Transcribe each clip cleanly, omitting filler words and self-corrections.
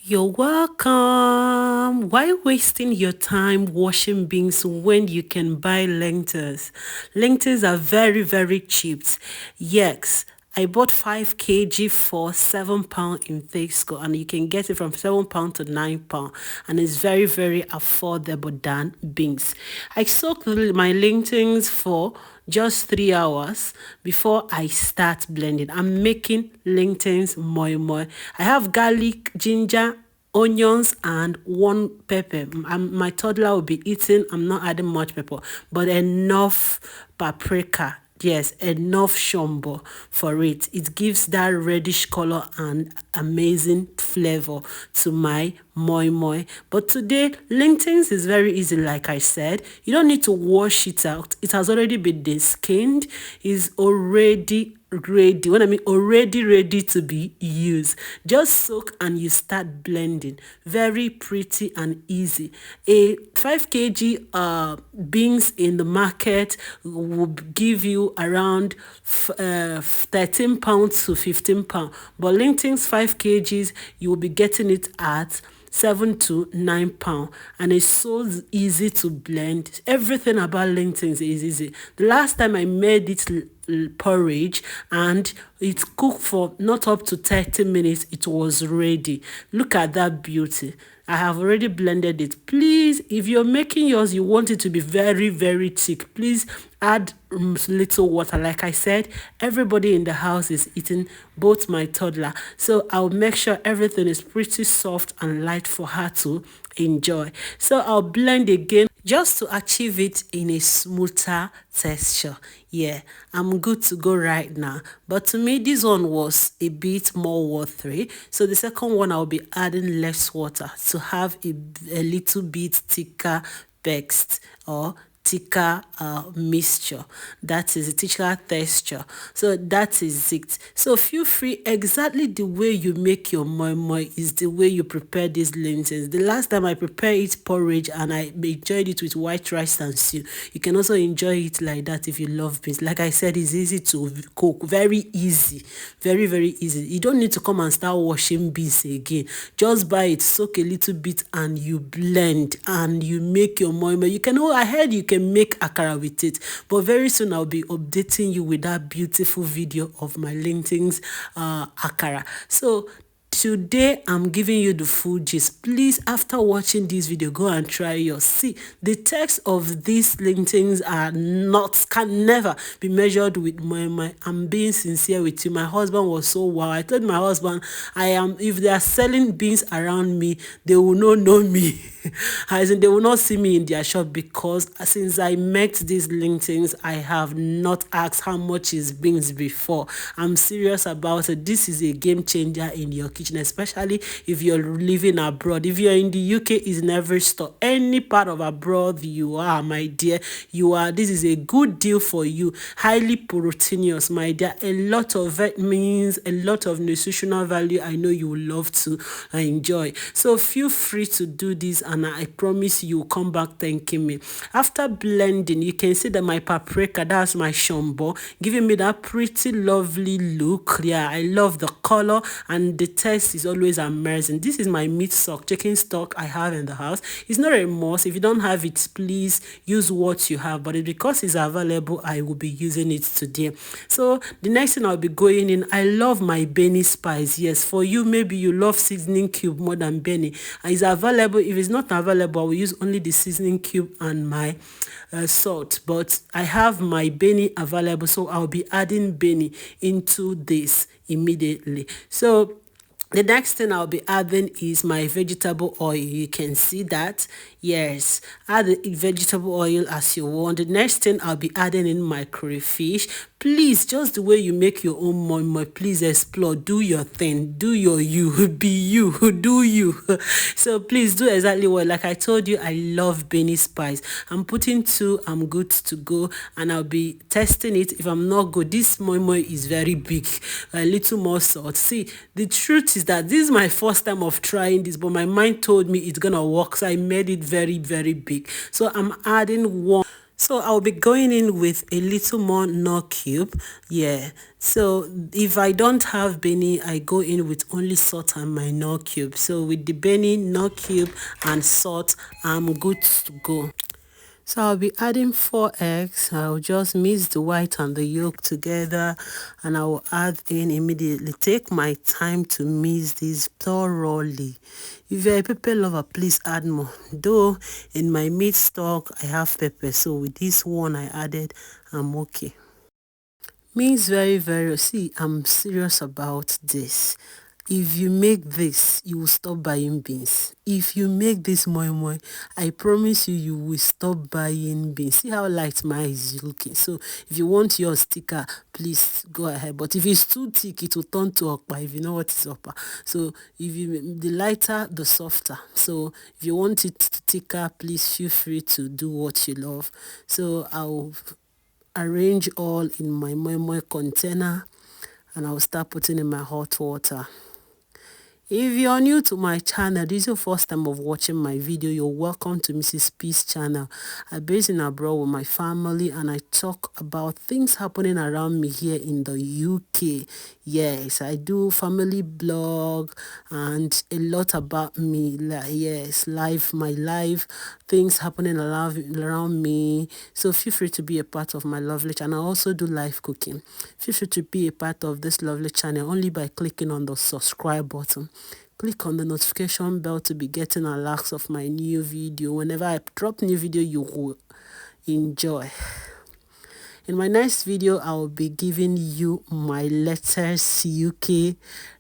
You're welcome. Why wasting your time washing beans when you can buy lentils? Lentils are very, very cheap. Yes, I bought 5 kg for £7 in Tesco, and you can get it from £7 to £9, and it's very, very affordable than beans. I soaked my lentils for just 3 hours before I start blending. I'm making lentils moi moi. I have garlic, ginger, onions, and one pepper. My toddler will be eating. I'm not adding much pepper, but enough paprika. Yes, enough shombo for it. It gives that reddish color and amazing flavor to my moi moi. But today, lentils is very easy, like I said. You don't need to wash it out. It has already been skinned. It's already ready. When I mean already ready to be used, just soak and you start blending. Very pretty and easy. A 5 kg beans in the market will give you around £13 to £15, but lentils 5 kgs you will be getting it at £7 to £9, and it's so easy to blend. Everything about lentils is easy. The last time I made it porridge and it cooked for not up to 30 minutes, it was ready. Look at that beauty. I have already blended it. Please, if you're making yours, you want it to be very, very thick, please add little water. Like I said, everybody in the house is eating, both my toddler, so I'll make sure everything is pretty soft and light for her to enjoy. So I'll blend again just to achieve it in a smoother texture. Yeah, I'm good to go right now. But to me, this one was a bit more watery, so the second one I'll be adding less water to have a little bit thicker paste, or thicker mixture. That is a thicker texture. So that is it. So feel free. Exactly the way you make your moi moi is the way you prepare these lentils. The last time I prepared it porridge and I enjoyed it with white rice and stew. You can also enjoy it like that if you love beans. Like I said, it's easy to cook. Very easy. Very, very easy. You don't need to come and start washing beans again. Just buy it, soak a little bit, and you blend and you make your moi moi. You can, I heard you can make akara with it, but very soon I'll be updating you with that beautiful video of my lentils akara. So today I'm giving you the full gist. Please, after watching this video, go and try yours. See, the text of these lentils can never be measured with moi moi. I'm being sincere with you. My husband was so wow. I told my husband, if they are selling beans around me, they will not know me. As in, they will not see me in their shop, because since I met these lentils, I have not asked how much is beans before. I'm serious about it. This is a game changer in your kitchen, especially if you're living abroad. If you're in the UK, it's in every store. Any part of abroad you are, my dear, this is a good deal for you. Highly proteinous, my dear. A lot of vitamins, a lot of nutritional value. I know you will love to enjoy. So feel free to do this, and I promise you will come back thanking me. After blending, you can see that my paprika, that's my shombo, giving me that pretty lovely look. Yeah, I love the color, and the taste is always amazing. This is my meat stock, chicken stock I have in the house. It's not a must. If you don't have it, please use what you have, but because it's available, I will be using it today. So the next thing I'll be going in, I love my Benny spice. Yes, for you, maybe you love seasoning cube more than Benny. It's available. If it's not available, I will use only the seasoning cube and my salt, but I have my Benny available, so I'll be adding Benny into this immediately. So the next thing I'll be adding is my vegetable oil. You can see that. Yes, add the vegetable oil as you want. The next thing I'll be adding in my crayfish. Please, just the way you make your own moi moi, please explore. Do your thing. Do your you. Be you. Do you. So please do exactly what. Like I told you, I love Benny spice. I'm putting 2. I'm good to go, and I'll be testing it. If I'm not good, this moi moi is very big. A little more salt. See, the truth is that this is my first time of trying this, but my mind told me it's gonna work, so I made it very, very big. So I'm adding 1 So I'll be going in with a little more knorr cube. Yeah. So if I don't have Benny, I go in with only salt and my knorr cube. So with the Benny, knorr cube and salt, I'm good to go. So I'll be adding 4 eggs. I'll just mix the white and the yolk together and I will add in immediately. Take my time to mix this thoroughly. If you're a pepper lover, please add more. Though in my meat stock, I have pepper. So with this one I added, I'm okay. Means very, see, I'm serious about this. If you make this, you will stop buying beans. If you make this moi moi, I promise you, you will stop buying beans. See how light my eyes is looking. So if you want your sticker, please go ahead. But if it's too thick, it will turn to okpa, if you know what is okpa. So if you, the lighter, the softer. So if you want it thicker, please feel free to do what you love. So I'll arrange all in my moi moi container and I'll start putting in my hot water. If you're new to my channel, this is your first time of watching my video, you're welcome to Mrs. P's channel. I'm based in abroad with my family and I talk about things happening around me here in the UK. Yes, I do family blog and a lot about me. Yes, life, my life, things happening around me. So feel free to be a part of my lovely channel. I also do live cooking. Feel free to be a part of this lovely channel only by clicking on the subscribe button. Click on the notification bell to be getting alerts of my new video. Whenever I drop new video, you will enjoy. In my next video, I will be giving you my latest UK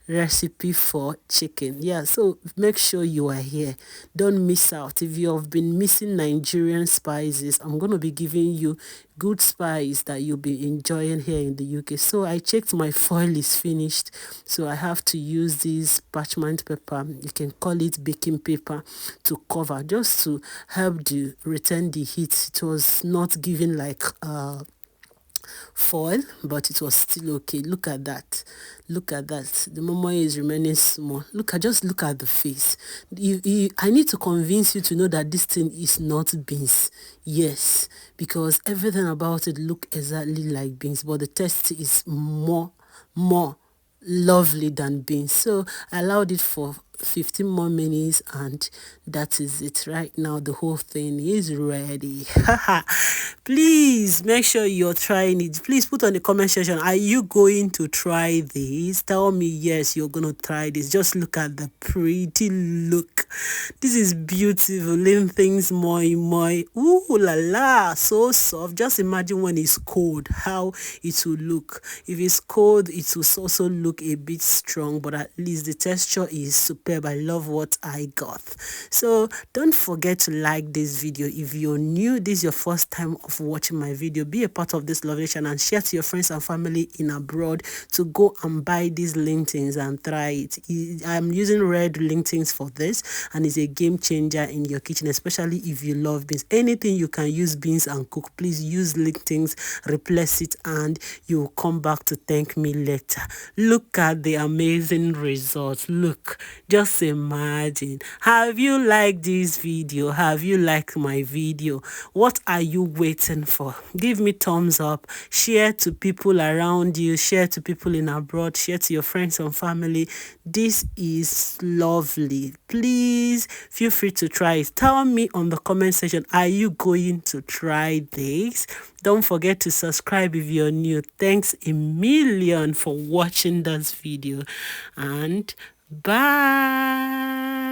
recipe for chicken. Yeah, so make sure you are here. Don't miss out. If you have been missing Nigerian spices, I'm going to be giving you good spice that you'll be enjoying here in the UK. So I checked my foil is finished. So I have to use this parchment paper. You can call it baking paper to cover just to help to retain the heat. It was not giving like foil, but it was still okay. Look at that. Look at that. The moi moi is remaining small. Just look at the face. I need to convince you to know that this thing is not beans. Yes, because everything about it look exactly like beans, but the taste is more lovely than beans. So I allowed it for 15 more minutes and that is it. Right now the whole thing is ready. Please make sure you're trying it. Please put on the comment section, are you going to try this? Tell me yes, you're gonna try this. Just look at the pretty look. This is beautiful. Lentils Moi Moi. Ooh la la, so soft. Just imagine when it's cold how it will look. If it's cold, it will also look a bit strong, but at least the texture is superb. I love what I got. So don't forget to like this video. If you're new, this is your first time of watching my video, be a part of this lovely channel and share to your friends and family in abroad to go and buy these lentils and try it. I'm using red lentils for this and it's a game changer in your kitchen, especially if you love beans. Anything you can use beans and cook, please use lentils, replace it, and you'll come back to thank me later. Look at the amazing results. Look, just imagine. Have you liked this video? Have you liked my video? What are you waiting for? Give me thumbs up, share to people around you, share to people in abroad, share to your friends and family. This is lovely. Please feel free to try it. Tell me on the comment section, are you going to try this? Don't forget to subscribe if you're new. Thanks a million for watching this video and bye.